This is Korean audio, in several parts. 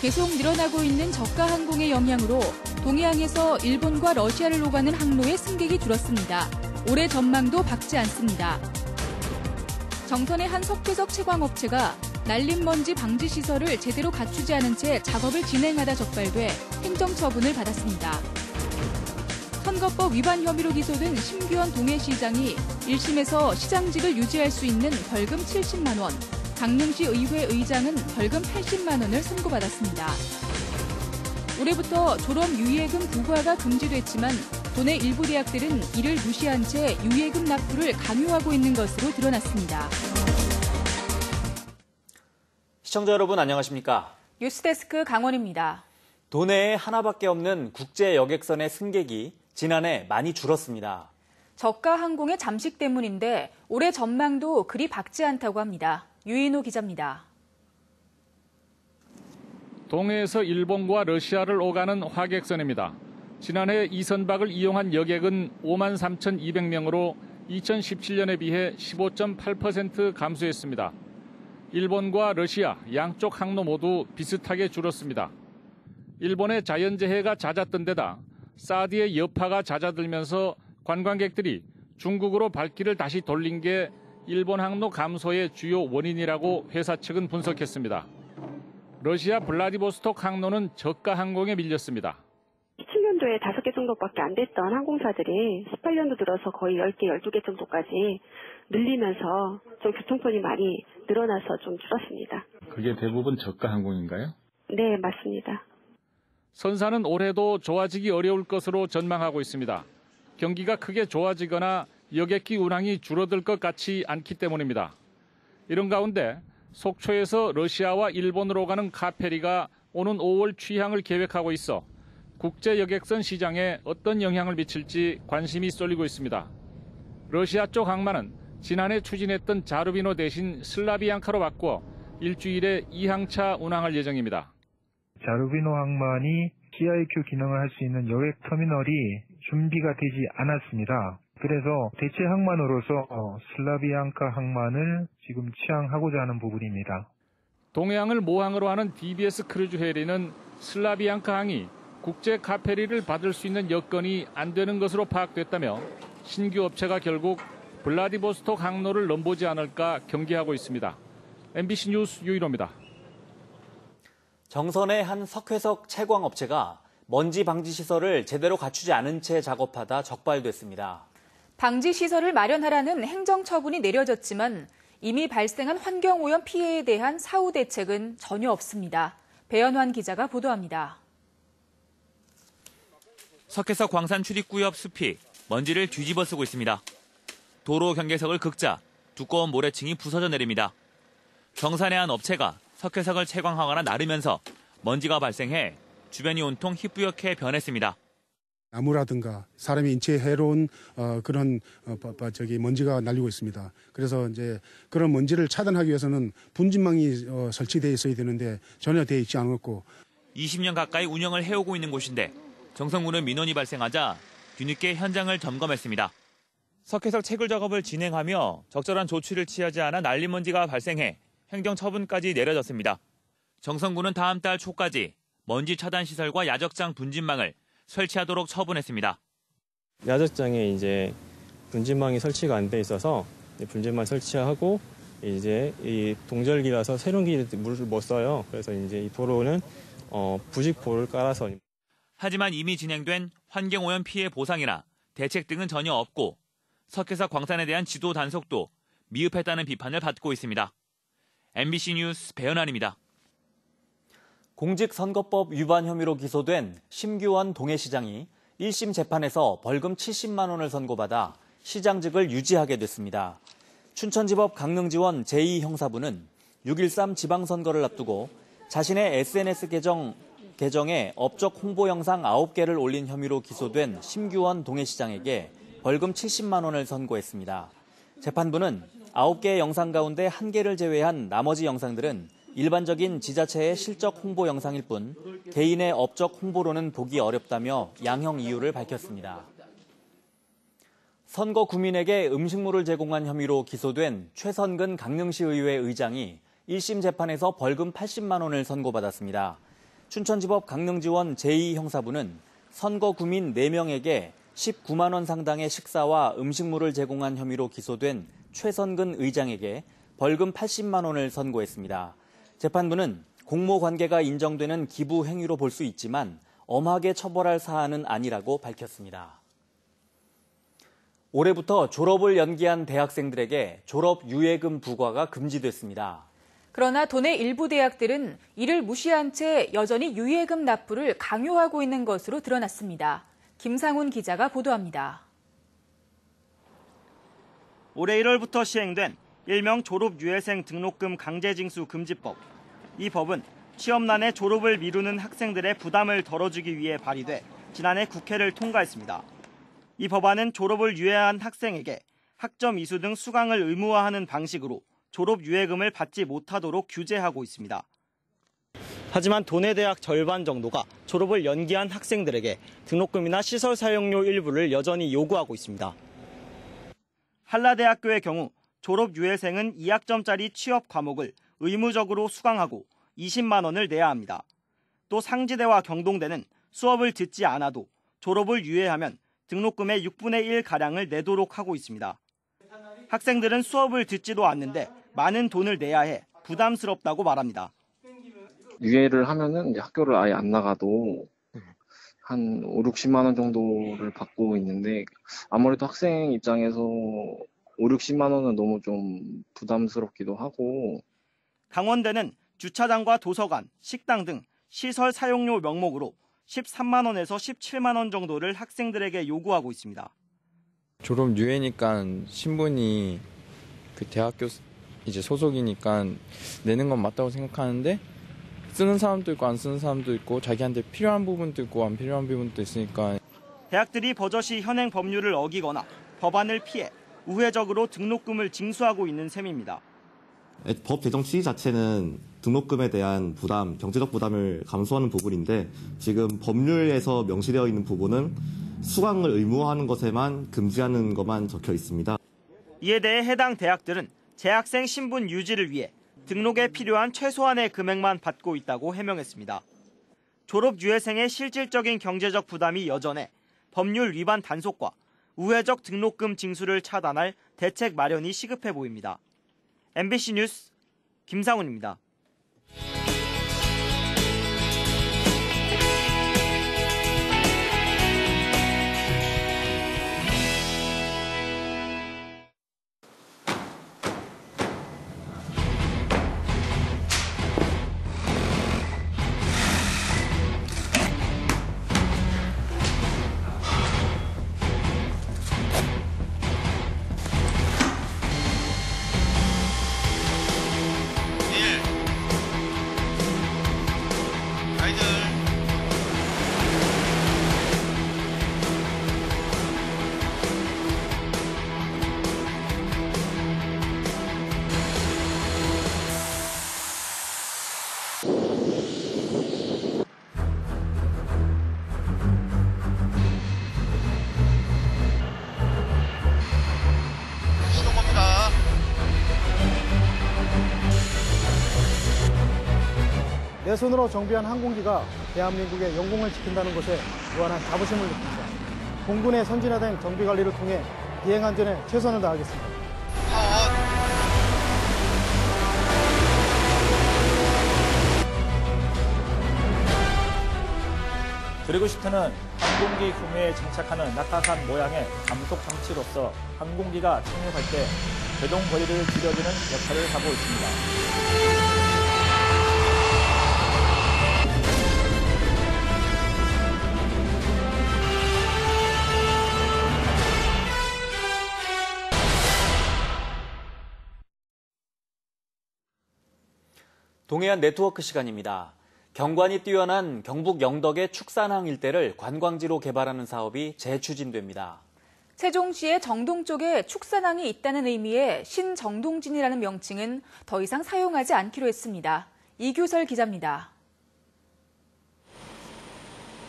계속 늘어나고 있는 저가 항공의 영향으로 동해안에서 일본과 러시아를 오가는 항로의 승객이 줄었습니다. 올해 전망도 밝지 않습니다. 정선의 한 석회석 채광업체가 날림먼지 방지 시설을 제대로 갖추지 않은 채 작업을 진행하다 적발돼 행정처분을 받았습니다. 선거법 위반 혐의로 기소된 심규원 동해시장이 1심에서 시장직을 유지할 수 있는 벌금 70만 원, 강릉시 의회 의장은 벌금 80만 원을 선고받았습니다. 올해부터 졸업 유예금 부과가 금지됐지만 도내 일부 대학들은 이를 무시한 채 유예금 납부를 강요하고 있는 것으로 드러났습니다. 시청자 여러분 안녕하십니까? 뉴스데스크 강원입니다. 도내에 하나밖에 없는 국제 여객선의 승객이 지난해 많이 줄었습니다. 저가 항공의 잠식 때문인데 올해 전망도 그리 밝지 않다고 합니다. 유인호 기자입니다. 동해에서 일본과 러시아를 오가는 화객선입니다. 지난해 이 선박을 이용한 여객은 53,200명으로 2017년에 비해 15.8% 감소했습니다. 일본과 러시아 양쪽 항로 모두 비슷하게 줄었습니다. 일본의 자연재해가 잦았던 데다 사드의 여파가 잦아들면서 관광객들이 중국으로 발길을 다시 돌린 게 일본 항로 감소의 주요 원인이라고 회사 측은 분석했습니다. 러시아 블라디보스톡 항로는 저가 항공에 밀렸습니다. 17년도에 5개 정도밖에 안 됐던 항공사들이 18년도 들어서 거의 10개, 12개 정도까지 늘리면서 좀 교통편이 많이 늘어나서 좀 줄었습니다. 그게 대부분 저가 항공인가요? 네, 맞습니다. 선사는 올해도 좋아지기 어려울 것으로 전망하고 있습니다. 경기가 크게 좋아지거나 여객기 운항이 줄어들 것 같지 않기 때문입니다. 이런 가운데 속초에서 러시아와 일본으로 가는 카페리가 오는 5월 취항을 계획하고 있어 국제 여객선 시장에 어떤 영향을 미칠지 관심이 쏠리고 있습니다. 러시아 쪽 항만은 지난해 추진했던 자루비노 대신 슬라비앙카로 바꿔 일주일에 2항차 운항할 예정입니다. 자루비노 항만이 CIQ 기능을 할 수 있는 여객 터미널이 준비가 되지 않았습니다. 그래서 대체 항만으로서 슬라비앙카 항만을 지금 취항하고자 하는 부분입니다. 동해항을 모항으로 하는 DBS 크루즈 해리는 슬라비앙카 항이 국제 카페리를 받을 수 있는 여건이 안 되는 것으로 파악됐다며 신규 업체가 결국 블라디보스톡 항로를 넘보지 않을까 경계하고 있습니다. MBC 뉴스 유인호입니다. 정선의 한 석회석 채광업체가 먼지 방지 시설을 제대로 갖추지 않은 채 작업하다 적발됐습니다. 방지 시설을 마련하라는 행정처분이 내려졌지만 이미 발생한 환경오염 피해에 대한 사후 대책은 전혀 없습니다. 배연환 기자가 보도합니다. 석회석 광산 출입구옆 숲이 먼지를 뒤집어 쓰고 있습니다. 도로 경계석을 긁자 두꺼운 모래층이 부서져 내립니다. 정산의 한 업체가 석회석을 채광하거나 나르면서 먼지가 발생해 주변이 온통 희뿌옇게 변했습니다. 나무라든가 사람의 인체에 해로운 그런 먼지가 날리고 있습니다. 그래서 이제 그런 먼지를 차단하기 위해서는 분진망이 설치되어 있어야 되는데 전혀 되어 있지 않았고 20년 가까이 운영을 해오고 있는 곳인데 정성군은 민원이 발생하자 뒤늦게 현장을 점검했습니다. 석회석 채굴 작업을 진행하며 적절한 조치를 취하지 않아 난리먼지가 발생해 행정처분까지 내려졌습니다. 정성군은 다음 달 초까지 먼지 차단 시설과 야적장 분진망을 설치하도록 처분했습니다. 야적장에 이제 분진망이 설치가 안 돼 있어서 분진망 설치하고 이제 이 동절기라서 새로운 길에 물을 못 써요. 그래서 이제 이 도로는 부직포를 깔아서. 하지만 이미 진행된 환경오염 피해 보상이나 대책 등은 전혀 없고 석회석 광산에 대한 지도 단속도 미흡했다는 비판을 받고 있습니다. MBC 뉴스 배연환입니다. 공직선거법 위반 혐의로 기소된 심규원 동해시장이 1심 재판에서 벌금 70만 원을 선고받아 시장직을 유지하게 됐습니다. 춘천지법 강릉지원 제2형사부는 6.13 지방선거를 앞두고 자신의 SNS 계정에 업적 홍보 영상 9개를 올린 혐의로 기소된 심규원 동해시장에게 벌금 70만 원을 선고했습니다. 재판부는 9개의 영상 가운데 1개를 제외한 나머지 영상들은 일반적인 지자체의 실적 홍보 영상일 뿐 개인의 업적 홍보로는 보기 어렵다며 양형 이유를 밝혔습니다. 선거 구민에게 음식물을 제공한 혐의로 기소된 최선근 강릉시 의회 의장이 1심 재판에서 벌금 80만 원을 선고받았습니다. 춘천지법 강릉지원 제2형사부는 선거 구민 4명에게 19만 원 상당의 식사와 음식물을 제공한 혐의로 기소된 최선근 의장에게 벌금 80만 원을 선고했습니다. 재판부는 공모 관계가 인정되는 기부 행위로 볼 수 있지만 엄하게 처벌할 사안은 아니라고 밝혔습니다. 올해부터 졸업을 연기한 대학생들에게 졸업 유예금 부과가 금지됐습니다. 그러나 도내 일부 대학들은 이를 무시한 채 여전히 유예금 납부를 강요하고 있는 것으로 드러났습니다. 김상훈 기자가 보도합니다. 올해 1월부터 시행된 일명 졸업유예생 등록금 강제징수 금지법. 이 법은 취업난에 졸업을 미루는 학생들의 부담을 덜어주기 위해 발의돼 지난해 국회를 통과했습니다. 이 법안은 졸업을 유예한 학생에게 학점 이수 등 수강을 의무화하는 방식으로 졸업유예금을 받지 못하도록 규제하고 있습니다. 하지만 도내 대학 절반 정도가 졸업을 연기한 학생들에게 등록금이나 시설 사용료 일부를 여전히 요구하고 있습니다. 한라대학교의 경우 졸업유예생은 2학점짜리 취업 과목을 의무적으로 수강하고 20만 원을 내야 합니다. 또 상지대와 경동대는 수업을 듣지 않아도 졸업을 유예하면 등록금의 6분의 1가량을 내도록 하고 있습니다. 학생들은 수업을 듣지도 않는데 많은 돈을 내야 해 부담스럽다고 말합니다. 유예를 하면은 이제 학교를 아예 안 나가도 한 5, 60만 원 정도를 받고 있는데 아무래도 학생 입장에서 5, 60만 원은 너무 좀 부담스럽기도 하고. 강원대는 주차장과 도서관, 식당 등 시설 사용료 명목으로 13만 원에서 17만 원 정도를 학생들에게 요구하고 있습니다. 졸업 유예니까 신분이 그 대학교 이제 소속이니까 내는 건 맞다고 생각하는데 쓰는 사람도 있고 안 쓰는 사람도 있고 자기한테 필요한 부분도 있고 안 필요한 부분도 있으니까. 대학들이 버젓이 현행 법률을 어기거나 법안을 피해 우회적으로 등록금을 징수하고 있는 셈입니다. 법 제정 취지 자체는 등록금에 대한 부담, 경제적 부담을 감수하는 부분인데 지금 법률에서 명시되어 있는 부분은 수강을 의무화하는 것에만 금지하는 것만 적혀 있습니다. 이에 대해 해당 대학들은 재학생 신분 유지를 위해 등록에 필요한 최소한의 금액만 받고 있다고 해명했습니다. 졸업유예생의 실질적인 경제적 부담이 여전해 법률 위반 단속과 우회적 등록금 징수를 차단할 대책 마련이 시급해 보입니다. MBC 뉴스 김상훈입니다. 내 손으로 정비한 항공기가 대한민국의 영공을 지킨다는 것에 무한한 자부심을 느낍니다. 공군의 선진화된 정비 관리를 통해 비행 안전에 최선을 다하겠습니다. 드래그시트는 항공기 후미에 장착하는 낙하산 모양의 감속 장치로서 항공기가 착륙할 때 제동 거리를 줄여주는 역할을 하고 있습니다. 동해안 네트워크 시간입니다. 경관이 뛰어난 경북 영덕의 축산항 일대를 관광지로 개발하는 사업이 재추진됩니다. 세종시의 정동 쪽에 축산항이 있다는 의미의 신정동진이라는 명칭은 더 이상 사용하지 않기로 했습니다. 이규설 기자입니다.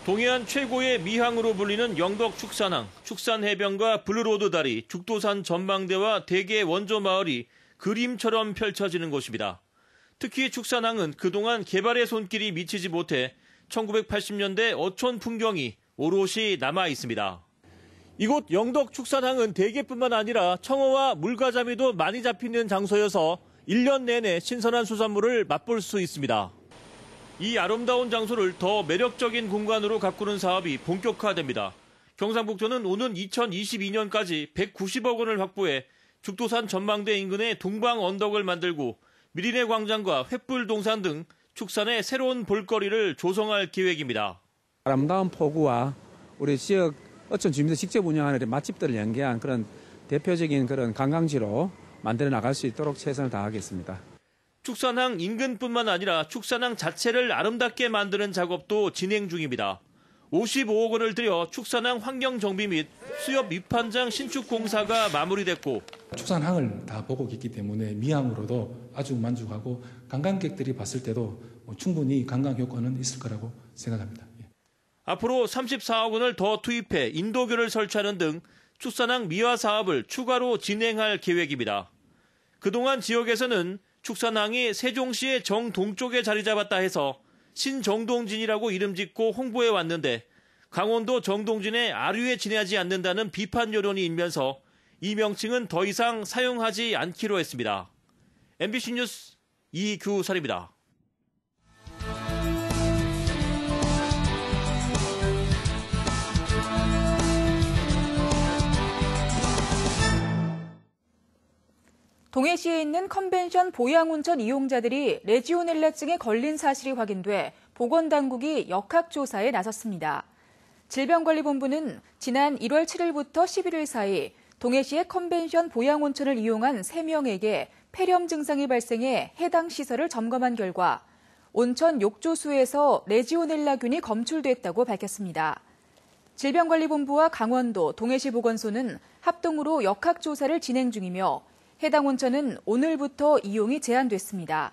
동해안 최고의 미항으로 불리는 영덕 축산항, 축산해변과 블루로드 다리, 죽도산 전망대와 대게 원조 마을이 그림처럼 펼쳐지는 곳입니다. 특히 축산항은 그동안 개발의 손길이 미치지 못해 1980년대 어촌 풍경이 오롯이 남아 있습니다. 이곳 영덕축산항은 대게뿐만 아니라 청어와 물가자미도 많이 잡히는 장소여서 1년 내내 신선한 수산물을 맛볼 수 있습니다. 이 아름다운 장소를 더 매력적인 공간으로 가꾸는 사업이 본격화됩니다. 경상북도는 오는 2022년까지 190억 원을 확보해 죽도산 전망대 인근에 동방 언덕을 만들고 미리네 광장과 횃불 동산 등 축산의 새로운 볼거리를 조성할 계획입니다. 아름다운 포구와 우리 지역 어촌 주민들 직접 운영하는 맛집들을 연계한 그런 대표적인 그런 관광지로 만들어 나갈 수 있도록 최선을 다하겠습니다. 축산항 인근뿐만 아니라 축산항 자체를 아름답게 만드는 작업도 진행 중입니다. 55억 원을 들여 축산항 환경 정비 및 수협 밑판장 신축 공사가 마무리됐고 축산항을 다 보고 있기 때문에 미항으로도 아주 만족하고 관광객들이 봤을 때도 충분히 관광 효과는 있을 거라고 생각합니다. 앞으로 34억 원을 더 투입해 인도교를 설치하는 등 축산항 미화 사업을 추가로 진행할 계획입니다. 그동안 지역에서는 축산항이 세종시의 정동쪽에 자리 잡았다 해서 신정동진이라고 이름 짓고 홍보해 왔는데 강원도 정동진의 아류에 지나지 않는다는 비판 여론이 일면서 이 명칭은 더 이상 사용하지 않기로 했습니다. MBC 뉴스 이규설입니다. 동해시에 있는 컨벤션 보양온천 이용자들이 레지오넬라증에 걸린 사실이 확인돼 보건당국이 역학조사에 나섰습니다. 질병관리본부는 지난 1월 7일부터 11일 사이 동해시의 컨벤션 보양온천을 이용한 3명에게 폐렴 증상이 발생해 해당 시설을 점검한 결과 온천 욕조수에서 레지오넬라균이 검출됐다고 밝혔습니다. 질병관리본부와 강원도 동해시보건소는 합동으로 역학조사를 진행 중이며 해당 온천은 오늘부터 이용이 제한됐습니다.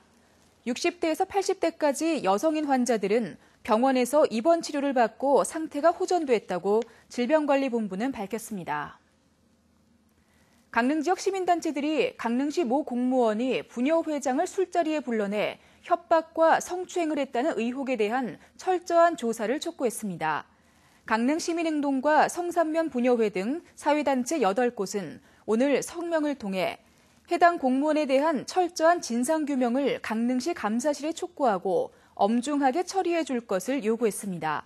60대에서 80대까지 여성인 환자들은 병원에서 입원 치료를 받고 상태가 호전됐다고 질병관리본부는 밝혔습니다. 강릉 지역 시민단체들이 강릉시 모 공무원이 부녀회장을 술자리에 불러내 협박과 성추행을 했다는 의혹에 대한 철저한 조사를 촉구했습니다. 강릉시민행동과 성산면 부녀회 등 사회단체 8곳은 오늘 성명을 통해 해당 공무원에 대한 철저한 진상규명을 강릉시 감사실에 촉구하고 엄중하게 처리해 줄 것을 요구했습니다.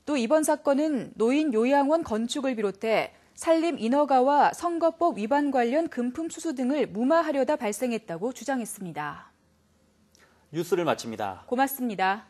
또 이번 사건은 노인 요양원 건축을 비롯해 산림 인허가와 선거법 위반 관련 금품 수수 등을 무마하려다 발생했다고 주장했습니다. 뉴스를 마칩니다. 고맙습니다.